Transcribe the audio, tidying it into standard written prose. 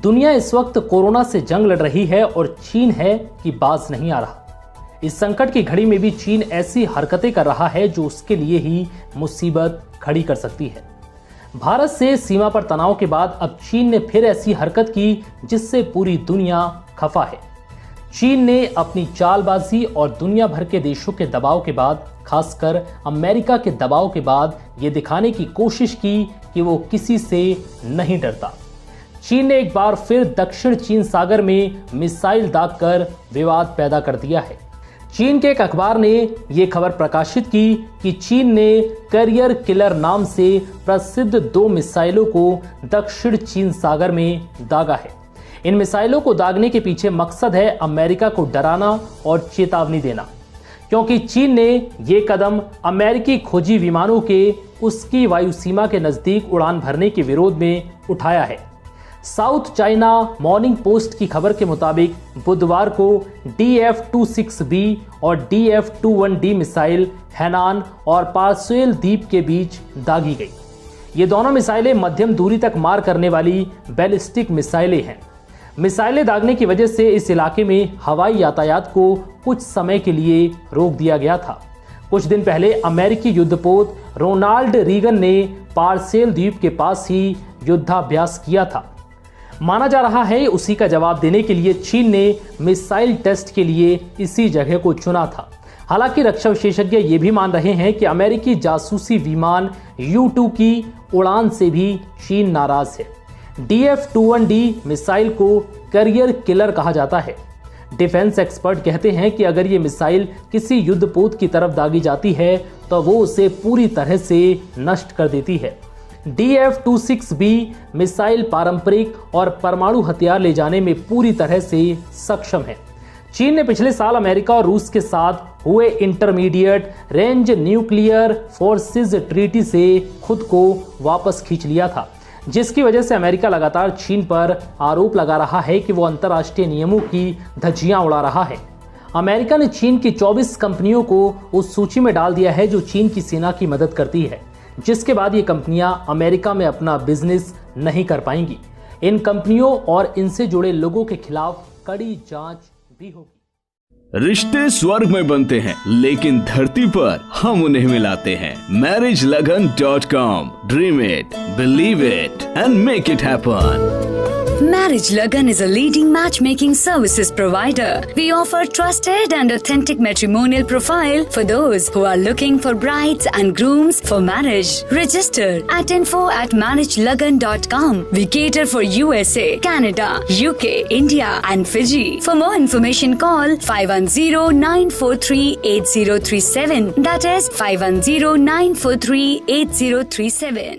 दुनिया इस वक्त कोरोना से जंग लड़ रही है और चीन है कि बाज नहीं आ रहा। इस संकट की घड़ी में भी चीन ऐसी हरकतें कर रहा है जो उसके लिए ही मुसीबत खड़ी कर सकती है। भारत से सीमा पर तनाव के बाद अब चीन ने फिर ऐसी हरकत की जिससे पूरी दुनिया खफा है। चीन ने अपनी चालबाजी और दुनिया भर के देशों के दबाव के बाद, खासकर अमेरिका के दबाव के बाद, ये दिखाने की कोशिश की कि वो किसी से नहीं डरता। चीन ने एक बार फिर दक्षिण चीन सागर में मिसाइल दागकर विवाद पैदा कर दिया है। चीन के एक अखबार ने ये खबर प्रकाशित की कि चीन ने कैरियर किलर नाम से प्रसिद्ध 2 मिसाइलों को दक्षिण चीन सागर में दागा है। इन मिसाइलों को दागने के पीछे मकसद है अमेरिका को डराना और चेतावनी देना, क्योंकि चीन ने ये कदम अमेरिकी खोजी विमानों के उसकी वायु सीमा के नजदीक उड़ान भरने के विरोध में उठाया है। साउथ चाइना मॉर्निंग पोस्ट की खबर के मुताबिक बुधवार को DF-26B और DF-21D मिसाइल हैनान और पार्सेल द्वीप के बीच दागी गई। ये दोनों मिसाइलें मध्यम दूरी तक मार करने वाली बैलिस्टिक मिसाइलें हैं। मिसाइलें दागने की वजह से इस इलाके में हवाई यातायात को कुछ समय के लिए रोक दिया गया था। कुछ दिन पहले अमेरिकी युद्धपोत रोनाल्ड रीगन ने पार्सेल द्वीप के पास ही युद्धाभ्यास किया था। माना जा रहा है उसी का जवाब देने के लिए चीन ने मिसाइल टेस्ट के लिए इसी जगह को चुना था। हालांकि रक्षा विशेषज्ञ ये भी मान रहे हैं कि अमेरिकी जासूसी विमान U-2 की उड़ान से भी चीन नाराज है। DF-21D मिसाइल को कैरियर किलर कहा जाता है। डिफेंस एक्सपर्ट कहते हैं कि अगर ये मिसाइल किसी युद्धपोत की तरफ दागी जाती है तो वो उसे पूरी तरह से नष्ट कर देती है। DF-26B मिसाइल पारंपरिक और परमाणु हथियार ले जाने में पूरी तरह से सक्षम है। चीन ने पिछले साल अमेरिका और रूस के साथ हुए intermediate range nuclear forces treaty से खुद को वापस खींच लिया था, जिसकी वजह से अमेरिका लगातार चीन पर आरोप लगा रहा है कि वो अंतर्राष्ट्रीय नियमों की धज्जियां उड़ा रहा है। अमेरिका ने चीन की 24 कंपनियों को उस सूची में डाल दिया है जो चीन की सेना की मदद करती है, जिसके बाद ये कंपनियां अमेरिका में अपना बिजनेस नहीं कर पाएंगी। इन कंपनियों और इनसे जुड़े लोगों के खिलाफ कड़ी जांच भी होगी। रिश्ते स्वर्ग में बनते हैं लेकिन धरती पर हम उन्हें मिलाते हैं। MarriageLagan.com। Dream it, believe it and make it happen. Marriage Lagan is a leading matchmaking services provider. We offer trusted and authentic matrimonial profile for those who are looking for brides and grooms for marriage. Register at info@marriagelagan.com. We cater for USA, Canada, UK, India and Fiji. For more information call 510-943-8037. That is 510-943-8037.